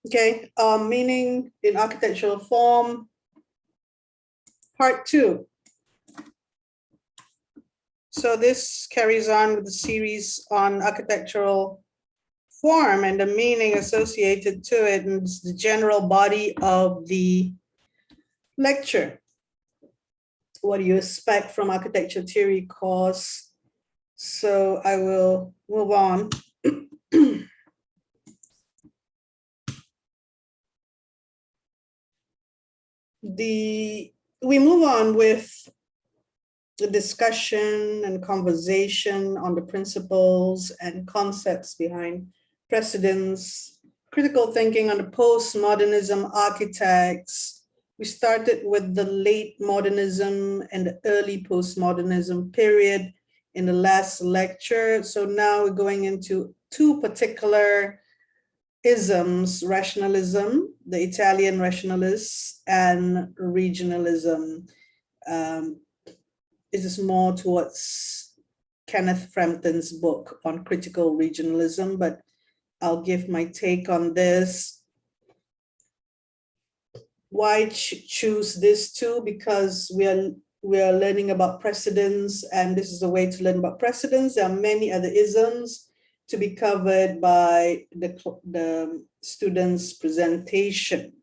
Okay, meaning in architectural form, part 2. So this carries on with the series on architectural form and the meaning associated to it, and it's the general body of the lecture. What do you expect from architecture theory course? So I will move on. We move on with the discussion and conversation on the principles and concepts behind precedents, critical thinking on the postmodernism architects. We started with the late modernism and the early postmodernism period in the last lecture. So now we're going into two particular isms: rationalism, the Italian rationalists, and regionalism. It is more towards Kenneth Frampton's book on critical regionalism, but I'll give my take on this. Why choose this two? Because we are learning about precedents, and this is a way to learn about precedents. There are many other isms to be covered by the student's presentation.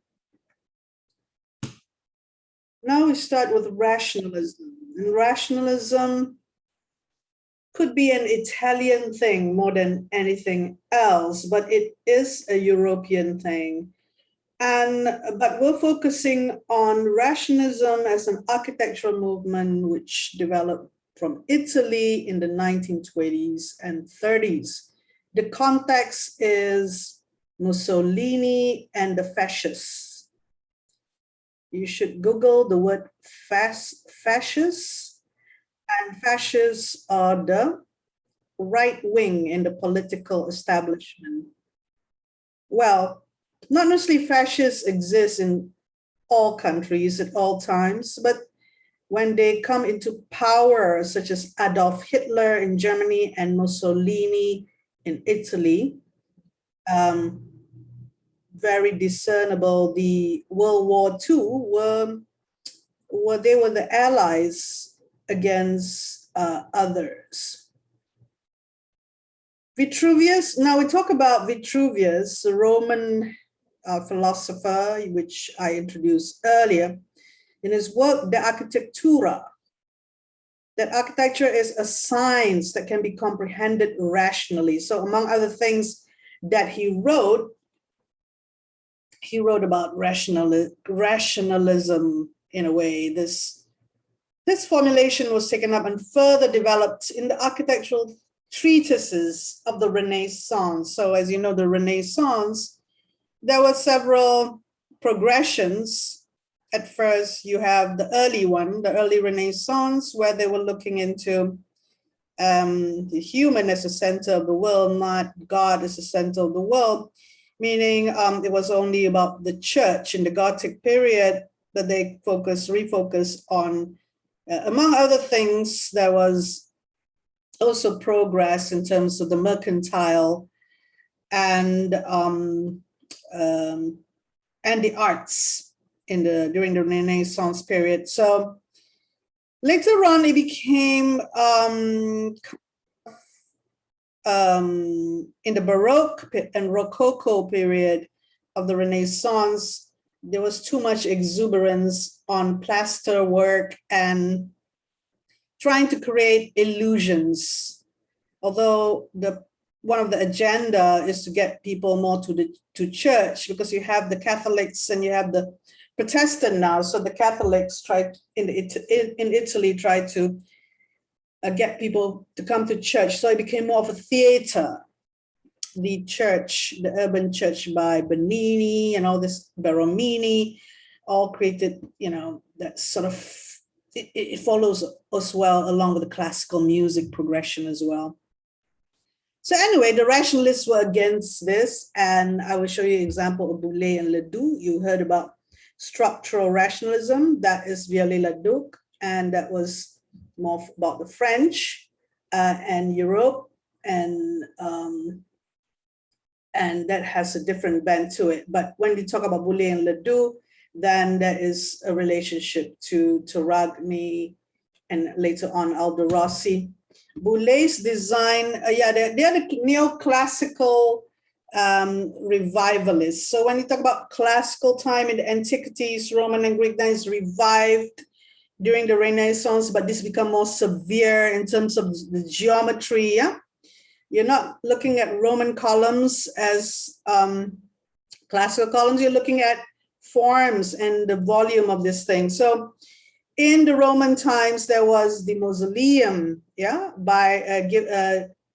Now we start with rationalism. And rationalism could be an Italian thing more than anything else, but it is a European thing. But we're focusing on rationalism as an architectural movement which developed from Italy in the 1920s and 30s. The context is Mussolini and the fascists. You should Google the word fascists, and fascists are the right wing in the political establishment. Well, not necessarily fascists exist in all countries at all times, but when they come into power, such as Adolf Hitler in Germany and Mussolini in Italy, very discernible. The World War II they were the allies against others. Vitruvius, now we talk about Vitruvius, the Roman philosopher, which I introduced earlier. In his work, De Architectura, that architecture is a science that can be comprehended rationally. So among other things that he wrote about rationalism in a way. This formulation was taken up and further developed in the architectural treatises of the Renaissance. So as you know, the Renaissance, there were several progressions. At first, you have the early one, the early Renaissance, where they were looking into the human as the center of the world, not God as the center of the world, meaning it was only about the church in the Gothic period that they refocused on. Among other things, there was also progress in terms of the mercantile and the arts during the Renaissance period. So later on, it became in the Baroque and Rococo period of the Renaissance, there was too much exuberance on plaster work and trying to create illusions. Although one of the agenda is to get people more to church, because you have the Catholics and you have the Protestant now. So the Catholics in Italy tried to get people to come to church. So it became more of a theater. The church, the urban church by Bernini and all this, Beromini, all created, that sort of, it follows us well along with the classical music progression as well. So anyway, the rationalists were against this, and I will show you an example of Boulez and Ledoux. You heard about structural rationalism, that is Viollet-le-Duc, and that was more about the French and Europe, and and that has a different bent to it. But when we talk about Boulay and Ledoux, then there is a relationship to Terragni and later on Aldo Rossi. Boulay's design, they're the neoclassical revivalists. So when you talk about classical time in the antiquities, Roman and Greek, then it's revived during the Renaissance, but this become more severe in terms of the geometry. Yeah, you're not looking at Roman columns as classical columns. You're looking at forms and the volume of this thing. So in the Roman times, there was the mausoleum,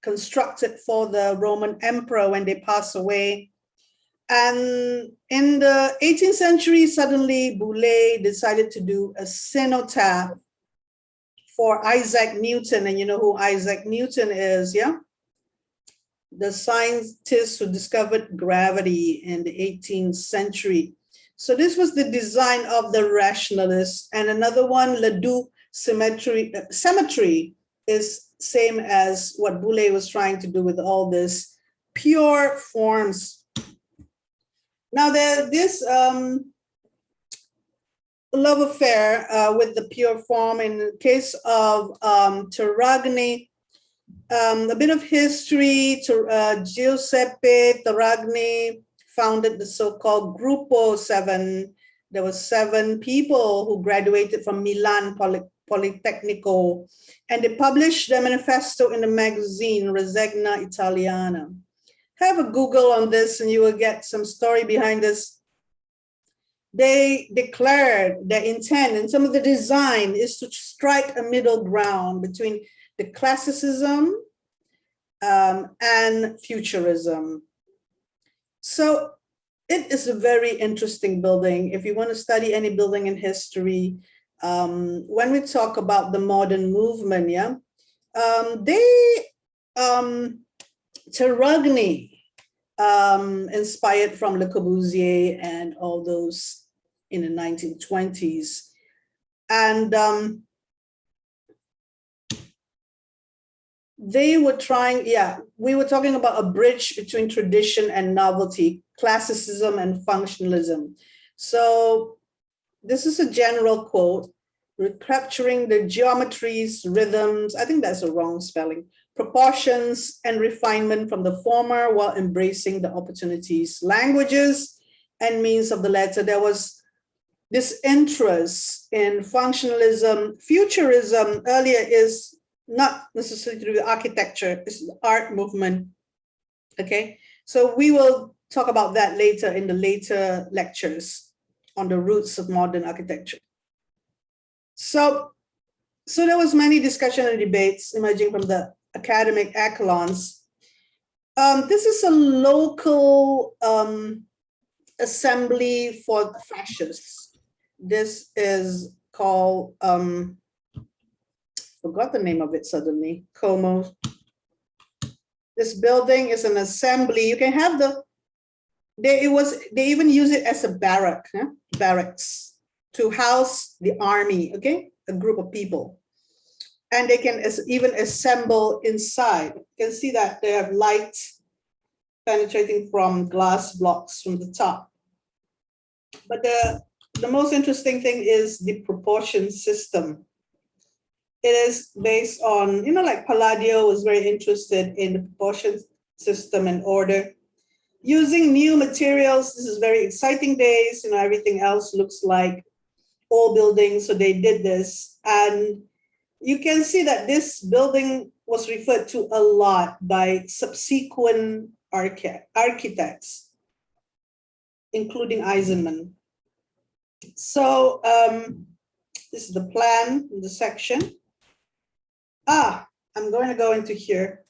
constructed for the Roman emperor when they pass away. And in the 18th century, suddenly Boulay decided to do a cenotaph for Isaac Newton. And you know who Isaac Newton is, yeah? The scientist who discovered gravity in the 18th century. So this was the design of the rationalists. And another one, Ledoux symmetry is same as what Boulay was trying to do with all this pure forms. Now there's this love affair with the pure form. In the case of Terragni, a bit of history. Giuseppe Terragni founded the so-called Gruppo 7. There were 7 people who graduated from Milan Politecnico, and they published their manifesto in the magazine Rassegna Italiana. Have a Google on this and you will get some story behind this. They declared their intent, and some of the design is to strike a middle ground between the classicism and futurism. So it is a very interesting building. If you want to study any building in history, when we talk about the modern movement, Terragni, inspired from Le Corbusier and all those in the 1920s. And they were trying, we were talking about a bridge between tradition and novelty, classicism and functionalism. So this is a general quote: recapturing the geometries, rhythms, I think that's a wrong spelling, proportions and refinement from the former while embracing the opportunities, languages and means of the latter. There was this interest in functionalism. Futurism earlier is not necessarily to do with architecture, it's the art movement, okay? So we will talk about that later in the later lectures on the roots of modern architecture. So there was many discussion and debates emerging from the academic echelons. This is a local assembly for fascists. This is called, forgot the name of it suddenly, Como. This building is an assembly. You can have they even use it as a barracks to house the army, okay? A group of people. And they can even assemble inside. You can see that they have light penetrating from glass blocks from the top. But the most interesting thing is the proportion system. It is based on, like Palladio was very interested in the proportion system and order. Using new materials, this is very exciting days, everything else looks like old buildings, so they did this. And you can see that this building was referred to a lot by subsequent architects, including Eisenman. So this is the plan, the section. I'm going to go into here.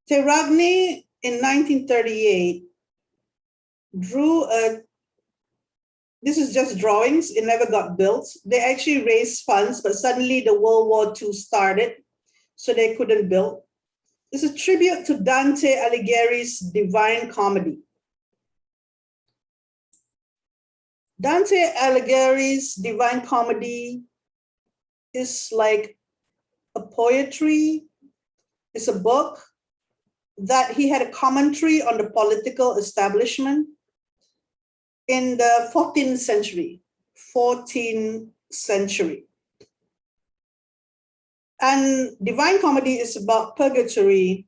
Terragni in 1938 drew this is just drawings, it never got built. They actually raised funds, but suddenly the World War II started, so they couldn't build. It's a tribute to Dante Alighieri's Divine Comedy. Dante Alighieri's Divine Comedy is like a poetry, it's a book that he had a commentary on the political establishment in the 14th century. 14th century. And Divine Comedy is about purgatory.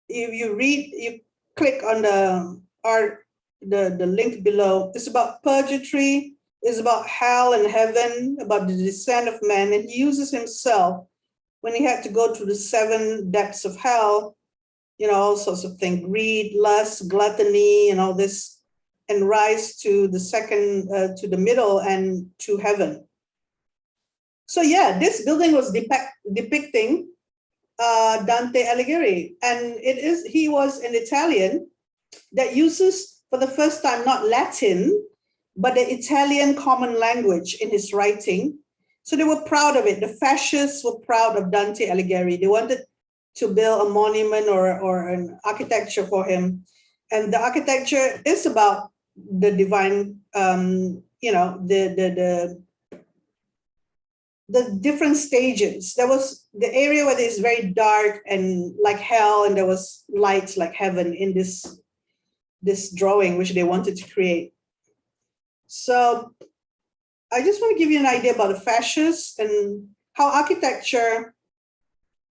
If you read, you click on the link below. It's about purgatory, it's about hell and heaven, about the descent of man. And he uses himself when he had to go through the 7 depths of hell, you know, all sorts of things, greed, lust, gluttony, and all this, and rise to the second, to the middle and to heaven. So yeah, this building was depicting Dante Alighieri, and he was an Italian that uses for the first time not Latin, but the Italian common language in his writing. So they were proud of it. The fascists were proud of Dante Alighieri. They wanted to build a monument or an architecture for him, and the architecture is about the divine, you know, the different stages. There was the area where it's very dark and like hell, and there was lights like heaven in this drawing, which they wanted to create. So I just want to give you an idea about the fascists and how architecture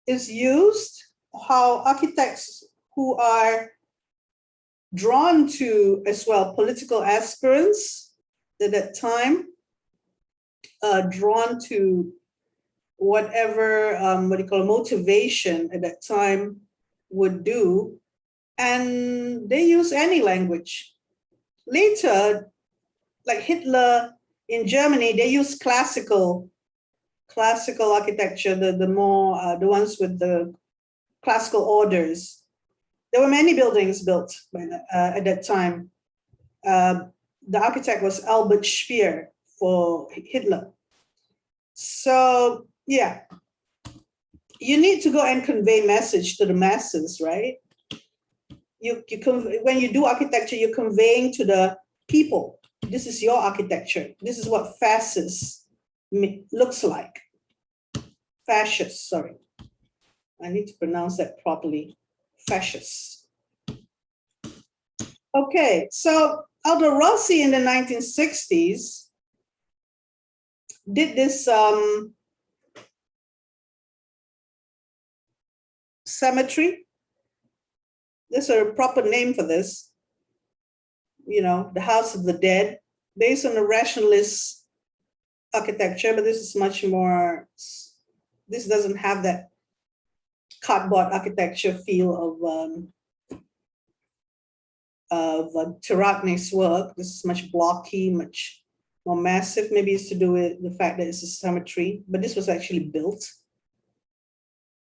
is used, how architects who are drawn to as well political aspirants at that time, drawn to whatever motivation at that time would do, and they use any language. Later, like Hitler in Germany, they use classical architecture, the ones with the classical orders. There were many buildings built at that time. The architect was Albert Speer for Hitler. So yeah, you need to go and convey message to the masses, right? When you do architecture, you're conveying to the people, this is your architecture. This is what fascist looks like. Fascist, sorry. I need to pronounce that properly. Fascist. Okay, so Aldo Rossi in the 1960s did this cemetery. There's a proper name for this, you know, the House of the Dead, based on the rationalist architecture, but this is much more, this doesn't have that cardboard architecture feel of Terragni's work. This is much blocky, much more massive. Maybe it's to do with the fact that it's a cemetery, but this was actually built.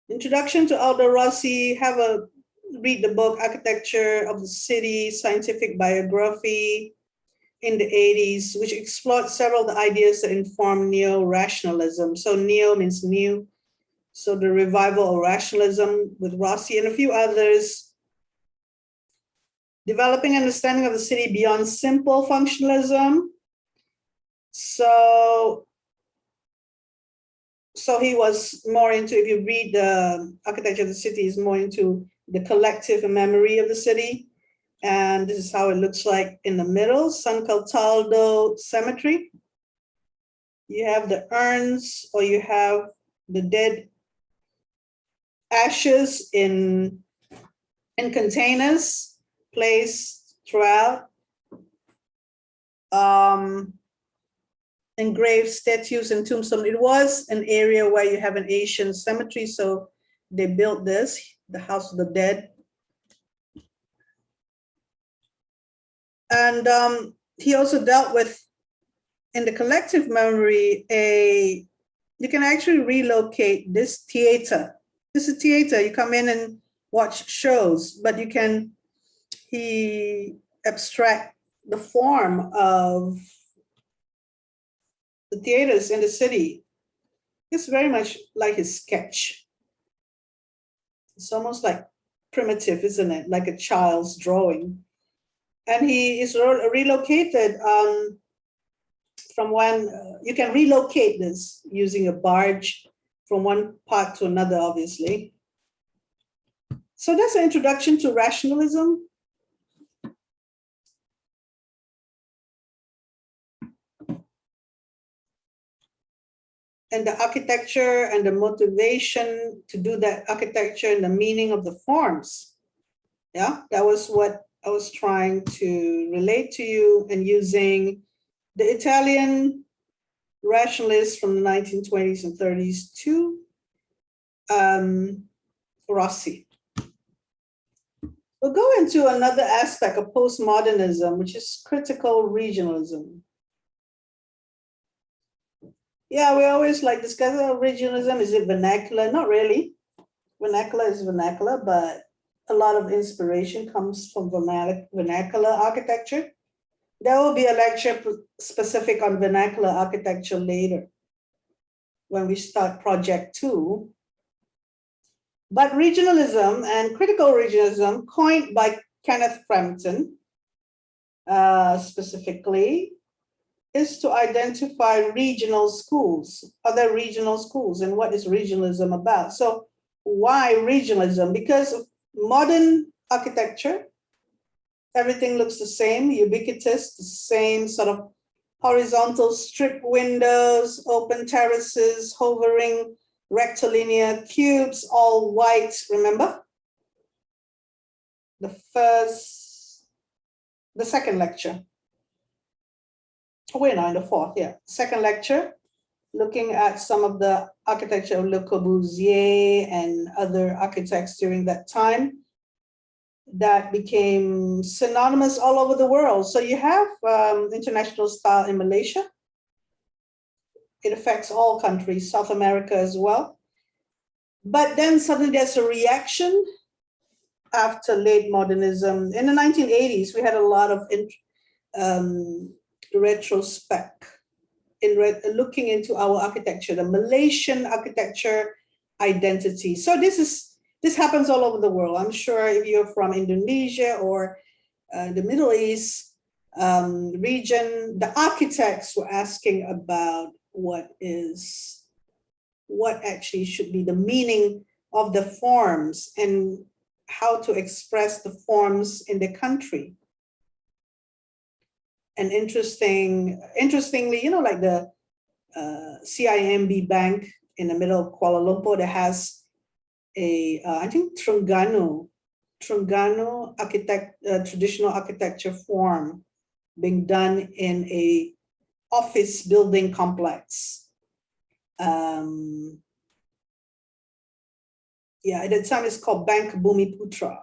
Introduction to Aldo Rossi, read the book Architecture of the City, Scientific Biography in the 80s, which explored several of the ideas that inform neo-rationalism. So neo means new. So the revival of rationalism with Rossi and a few others. Developing understanding of the city beyond simple functionalism. So he was more into, if you read the Architecture of the City, is more into the collective memory of the city. And this is how it looks like in the middle, San Cataldo Cemetery. You have the urns, or you have the dead ashes in containers placed throughout. Engraved statues and tombstones. It was an area where you have an Asian cemetery, so they built this, the House of the Dead. And he also dealt with, in the collective memory, you can actually relocate this theater. This is a theater, you come in and watch shows, but he abstract the form of the theaters in the city. It's very much like his sketch. It's almost like primitive, isn't it? Like a child's drawing. And he is relocated from one, you can relocate this using a barge from one part to another, obviously. So that's an introduction to rationalism. And the architecture and the motivation to do that architecture and the meaning of the forms. Yeah, that was what I was trying to relate to you, and using the Italian rationalists from the 1920s and 30s to Rossi. We'll go into another aspect of postmodernism, which is critical regionalism. Yeah, we always like discuss regionalism. Is it vernacular? Not really. Vernacular is vernacular, but a lot of inspiration comes from vernacular architecture. There will be a lecture specific on vernacular architecture later when we start project 2. But regionalism and critical regionalism, coined by Kenneth Frampton specifically, is to identify regional schools, other regional schools, and what is regionalism about. So why regionalism? Because of modern architecture, everything looks the same, ubiquitous, the same sort of horizontal strip windows, open terraces, hovering rectilinear cubes, all white, remember? The second lecture. We're now in the 4th, yeah. Second lecture, looking at some of the architecture of Le Corbusier and other architects during that time that became synonymous all over the world. So you have international style in Malaysia. It affects all countries, South America as well. But then suddenly there's a reaction after late modernism. In the 1980s, we had a lot of retrospect in looking into our architecture, the Malaysian architecture identity. So this happens all over the world. I'm sure if you're from Indonesia or the Middle East region, the architects were asking about what actually should be the meaning of the forms and how to express the forms in the country. And interestingly, you know, like the CIMB Bank in the middle of Kuala Lumpur that has a, I think Terengganu traditional architecture form being done in a office building complex. Yeah, at the time it's called Bank Bumiputra.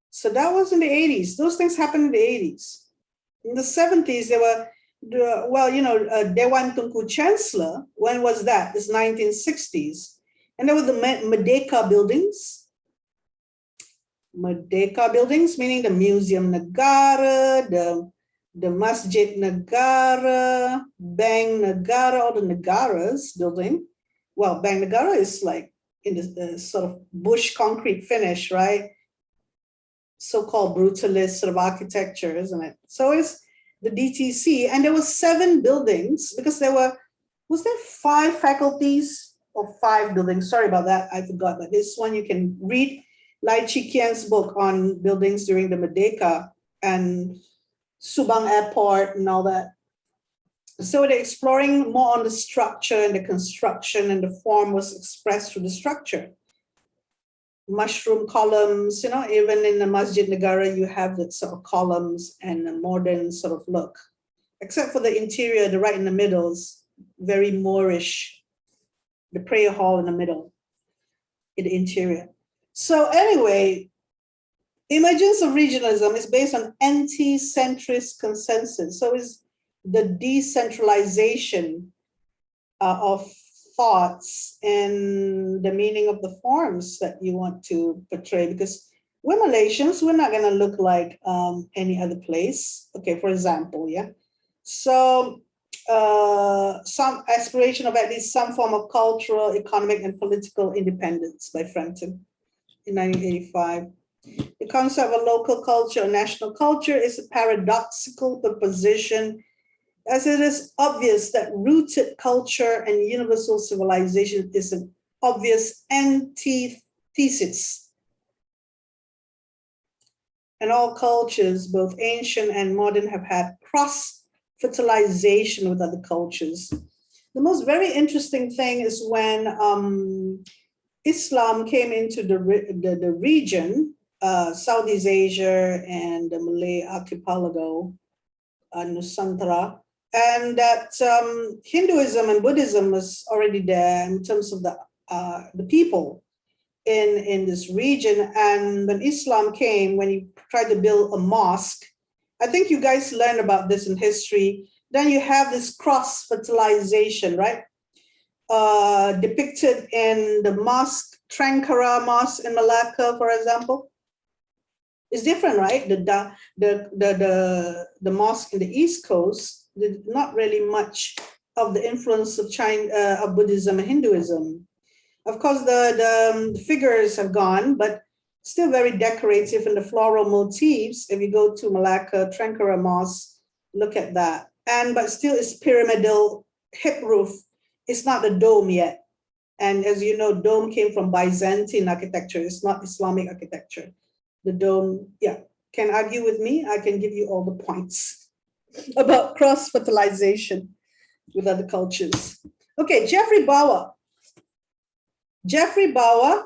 So that was in the 80s. Those things happened in the 80s. In the 70s, there were, Dewan Tunku Chancellor. When was that? It's 1960s. And there were the Merdeka buildings. Merdeka buildings, meaning the Museum Negara, the Masjid Negara, Bank Negara, all the Negaras building. Well, Bank Negara is like in the sort of bush concrete finish, right? So-called brutalist sort of architecture, isn't it? So it's the DTC, and there were 7 buildings because was there 5 faculties or 5 buildings? Sorry about that, I forgot. But this one you can read Lai Chi-Kian's book on buildings during the Merdeka and Subang Airport and all that. So they're exploring more on the structure and the construction, and the form was expressed through the structure. Mushroom columns, you know, even in the Masjid Negara, you have that sort of columns and a modern sort of look, except for the interior, the right in the middle is very Moorish, the prayer hall in the middle, in the interior. So anyway, emergence of regionalism is based on anti-centrist consensus. So it's the decentralization of thoughts and the meaning of the forms that you want to portray, because we're Malaysians, we're not going to look like any other place. Okay, for example, yeah. So some aspiration of at least some form of cultural, economic, and political independence by Frampton in 1985. The concept of local culture or national culture is a paradoxical proposition, as it is obvious that rooted culture and universal civilization is an obvious antithesis and all cultures, both ancient and modern, have had cross-fertilization with other cultures. The most very interesting thing is when Islam came into the region, Southeast Asia and the Malay archipelago, Nusantara, and that Hinduism and Buddhism was already there in terms of the people in this region. And when Islam came, when he tried to build a mosque, I think you guys learned about this in history, then you have this cross-fertilization, right? Depicted in the mosque, Trankara Mosque in Malacca, for example. It's different, right? The mosque in the East Coast, not really much of the influence of China, of Buddhism and Hinduism. Of course, the figures have gone, but still very decorative in the floral motifs. If you go to Malacca, Trankara Mosque, look at that. But still it's pyramidal hip roof. It's not a dome yet. And as you know, dome came from Byzantine architecture. It's not Islamic architecture. The dome, yeah, can argue with me. I can give you all the points about cross-fertilization with other cultures. Okay, Geoffrey Bawa. Geoffrey Bawa,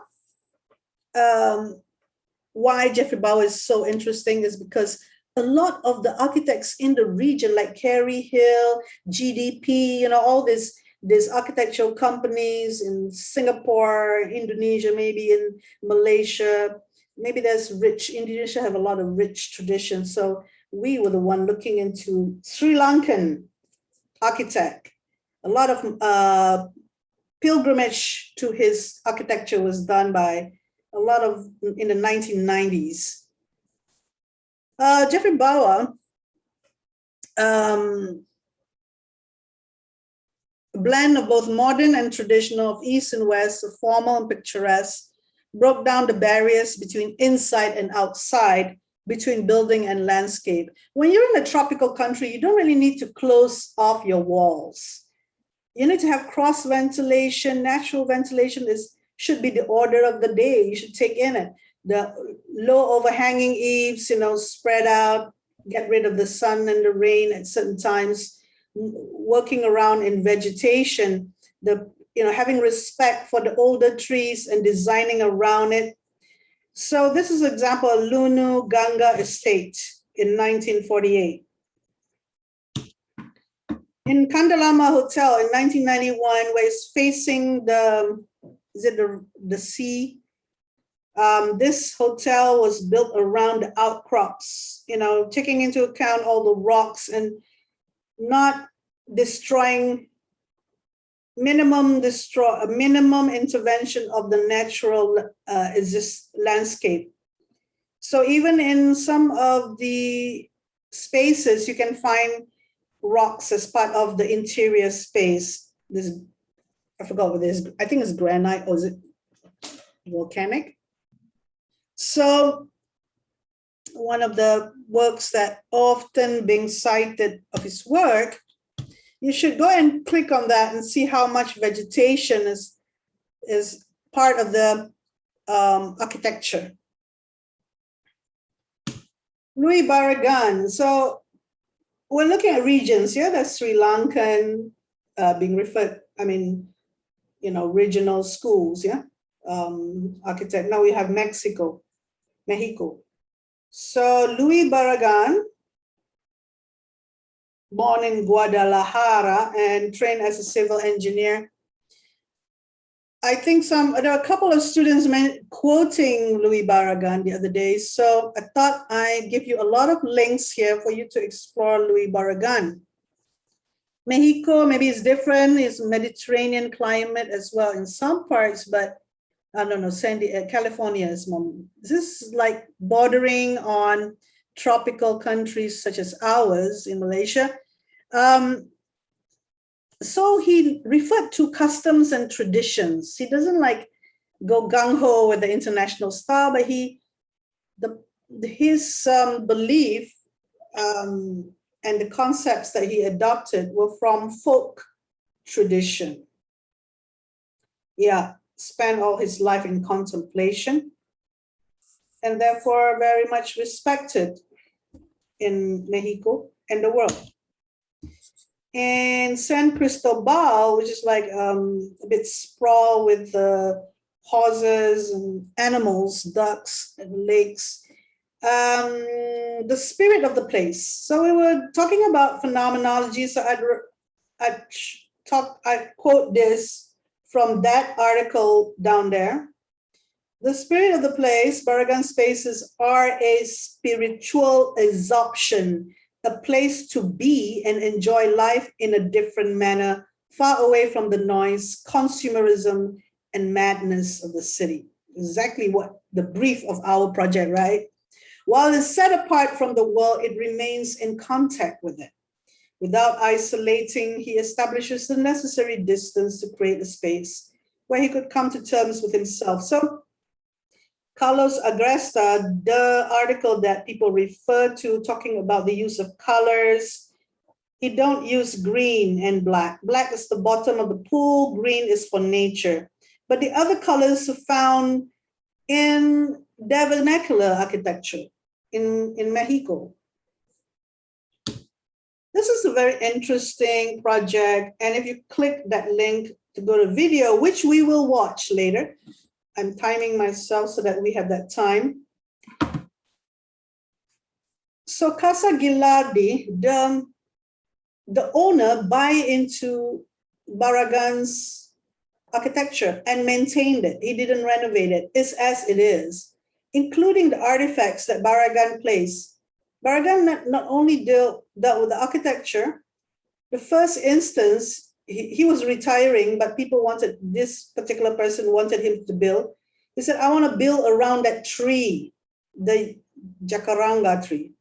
why Geoffrey Bawa is so interesting is because a lot of the architects in the region, like Carey Hill, GDP, all these architectural companies in Singapore, Indonesia, maybe in Malaysia, maybe there's Indonesia have a lot of rich traditions. So we were the one looking into Sri Lankan architect. A lot of pilgrimage to his architecture was done by a lot of in the 1990s. Geoffrey Bawa, a blend of both modern and traditional, of East and West, of formal and picturesque, broke down the barriers between inside and outside, between building and landscape. When you're in a tropical country, you don't really need to close off your walls. You need to have cross ventilation. Natural ventilation should be the order of the day. You should take in it. The low overhanging eaves, spread out, get rid of the sun and the rain at certain times, working around in vegetation, having respect for the older trees and designing around it. So this is an example of Lunu Ganga Estate in 1948. In Kandalama Hotel in 1991, where it's facing the sea, this hotel was built around the outcrops, taking into account all the rocks and not destroying, minimum intervention of the natural landscape. So even in some of the spaces, you can find rocks as part of the interior space. I forgot what it is. I think it's granite, or is it volcanic? So one of the works that often being cited of his work, you should go and click on that and see how much vegetation is part of the architecture. Louis Barragan. So we're looking at regions here. That's Sri Lankan being referred, regional schools, yeah, architect. Now we have Mexico. So Louis Barragan, born in Guadalajara and trained as a civil engineer. I think there are a couple of students quoting Louis Barragan the other day. So I thought I'd give you a lot of links here for you to explore Louis Barragan. Mexico, maybe it's different. It's Mediterranean climate as well in some parts, but I don't know, California is more. This is like bordering on tropical countries such as ours in Malaysia. So he referred to customs and traditions. He doesn't go gung-ho with the international style, but his belief and the concepts that he adopted were from folk tradition. Yeah, spent all his life in contemplation. and therefore very much respected in Mexico and the world. And San Cristobal, which is like a bit sprawl with the horses and animals, ducks and lakes, the spirit of the place. So we were talking about phenomenology. So I'd quote this from that article down there. The spirit of the place, Barragan spaces are a spiritual absorption, a place to be and enjoy life in a different manner, far away from the noise, consumerism, and madness of the city. Exactly what the brief of our project, right? While it's set apart from the world, it remains in contact with it. Without isolating, he establishes the necessary distance to create a space where he could come to terms with himself. So Carlos Agresta, the article that people refer to talking about the use of colors, he don't use green and black. Black is the bottom of the pool, green is for nature. But the other colors are found in their vernacular architecture in Mexico. This is a very interesting project. And if you click that link to go to video, which we will watch later, I'm timing myself so that we have that time. So Casa Gilardi, the owner, buy into Barragan's architecture and maintained it. He didn't renovate it. It's as it is, including the artifacts that Barragan placed. Barragan not only dealt with the architecture. The first instance, he was retiring, but people wanted, this particular person wanted him to build. He said, I want to build around that tree, the jacaranda tree.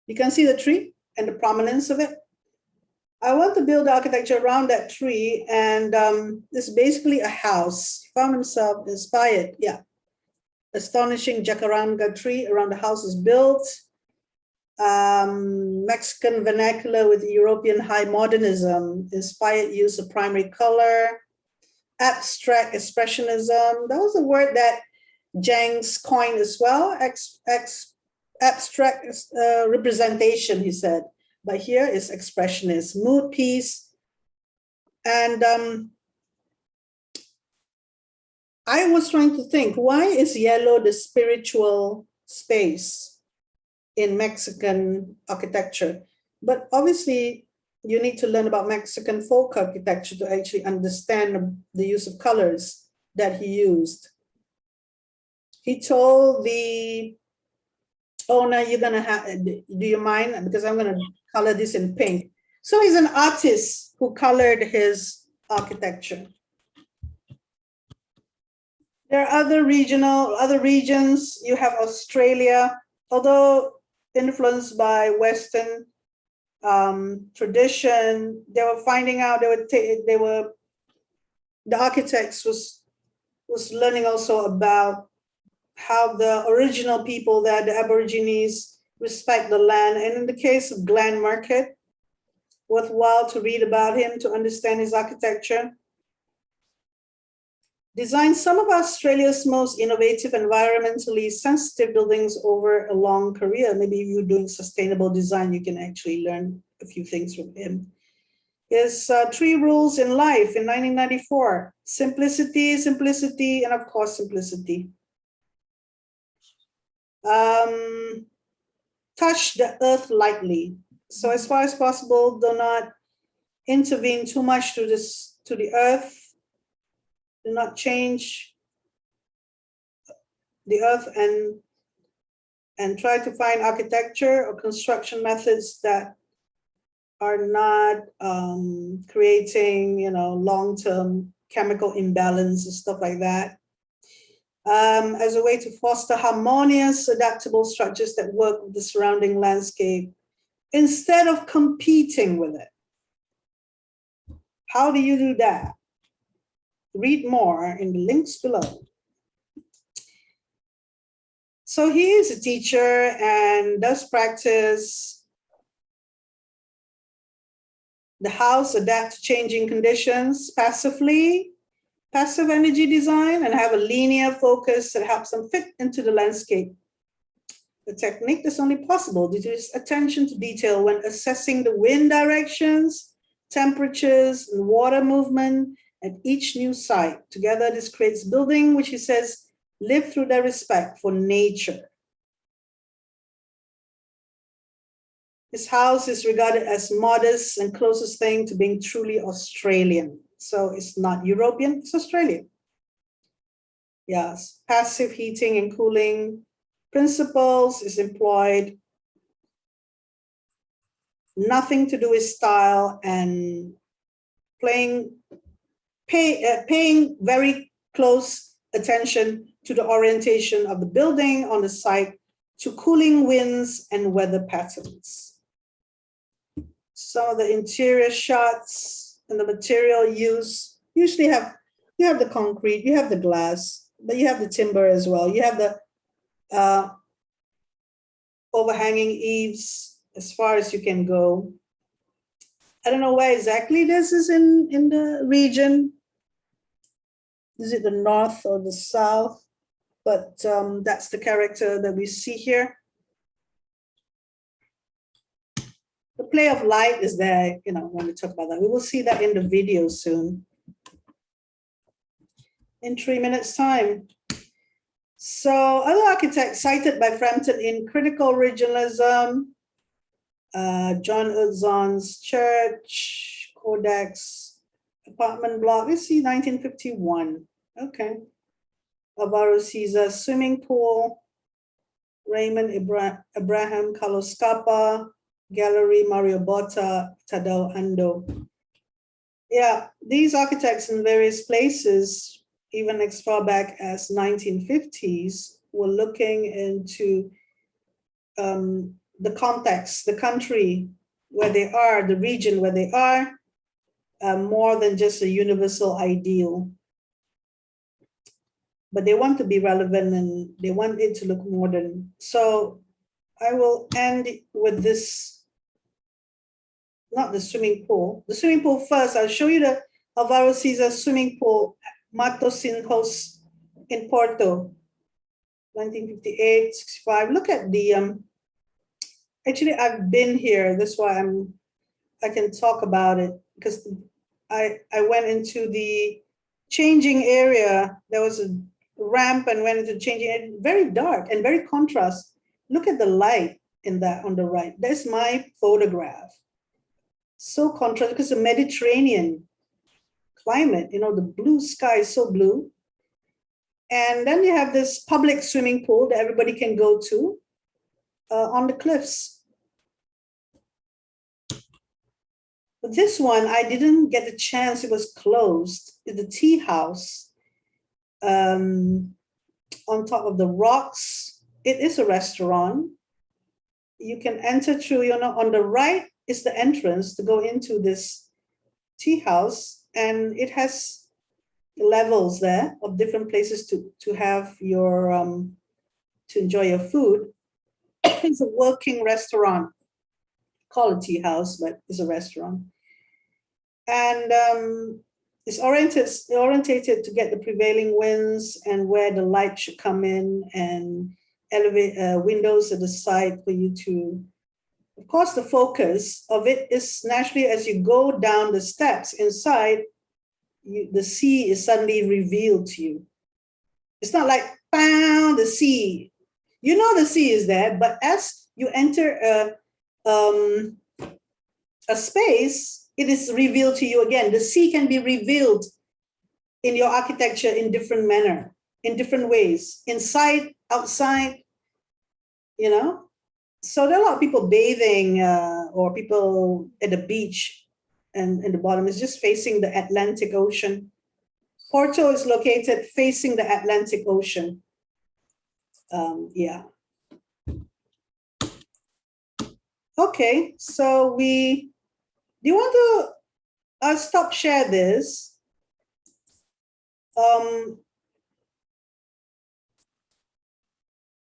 You can see the tree and the prominence of it. I want to build the architecture around that tree, and it's basically a house. He found himself inspired, yeah. Astonishing jacaranda tree around the house is built. Mexican vernacular with European high modernism, inspired use of primary color, abstract expressionism. That was a word that Jang's coined as well, abstract representation, he said. But here is expressionist, mood piece. And I was trying to think, why is yellow the spiritual space in Mexican architecture? But obviously, you need to learn about Mexican folk architecture to actually understand the use of colors that he used. He told the owner, you're gonna have, do you mind? Because I'm gonna color this in pink. So he's an artist who colored his architecture. There are other regions. You have Australia, although influenced by Western tradition. They were finding out the architects was learning also about how the original people there, the Aborigines, respect the land. And in the case of Glenn Murcutt, worthwhile to read about him to understand his architecture. Designed some of Australia's most innovative, environmentally sensitive buildings over a long career. Maybe if you're doing sustainable design, you can actually learn a few things from him. His 3 rules in life in 1994, simplicity, simplicity, and of course, simplicity. Touch the earth lightly. So as far as possible, do not intervene too much to the earth. Do not change the earth and try to find architecture or construction methods that are not creating, long-term chemical imbalance and stuff like that. As a way to foster harmonious, adaptable structures that work with the surrounding landscape instead of competing with it. How do you do that? Read more in the links below. So he is a teacher and does practice the house adapt to changing conditions passively passive energy design and have a linear focus that helps them fit into the landscape. The technique is only possible due to its attention to detail when assessing the wind directions, temperatures, and water movement at each new site. Together, this creates building, which he says, live through their respect for nature. His house is regarded as modest and closest thing to being truly Australian. So it's not European, it's Australian. Yes, passive heating and cooling principles is employed. Nothing to do with style and paying very close attention to the orientation of the building on the site, to cooling winds and weather patterns. Some of the interior shots and the material use usually you have the concrete, you have the glass, but you have the timber as well. You have the overhanging eaves as far as you can go. I don't know where exactly this is in the region. Is it the north or the south? But that's the character that we see here. The play of light is there, when we talk about that. We will see that in the video soon. In 3 minutes' time. So other architects cited by Frampton in critical originalism, John Utzon's church, Codex, apartment block, we see 1951, okay. Alvaro Siza swimming pool, Raymond Abraham Carlos Capa, Gallery Mario Botta, Tadao Ando. Yeah, these architects in various places, even as far back as 1950s, were looking into the context, the country where they are, the region where they are, more than just a universal ideal. But they want to be relevant and they want it to look modern. So I will end with this, not the swimming pool. The swimming pool first, I'll show you the Alvaro Siza swimming pool, Matosinhos in Porto, 1958, 65. Look at the, actually I've been here, that's why I can talk about it, because I went into the changing area. There was a ramp and went into changing area, very dark and very contrast. Look at the light in that on the right. That's my photograph. So contrast, because the Mediterranean climate, the blue sky is so blue. And then you have this public swimming pool that everybody can go to on the cliffs. But this one, I didn't get the chance, it was closed. The tea house on top of the rocks. It is a restaurant. You can enter through, on the right is the entrance to go into this tea house, and it has levels there of different places to have your, to enjoy your food. It's a working restaurant, call it tea house, but it's a restaurant. And it's orientated to get the prevailing winds and where the light should come in, and elevate windows at the side for you to, of course, the focus of it is naturally as you go down the steps inside, the sea is suddenly revealed to you. It's not like, bam, the sea. The sea is there, but as you enter a space, it is revealed to you again. The sea can be revealed in your architecture in different manner, in different ways, inside, outside, So there are a lot of people bathing or people at the beach, and in the bottom is just facing the Atlantic Ocean. Porto is located facing the Atlantic Ocean. Yeah. Okay, so do you want to stop share this?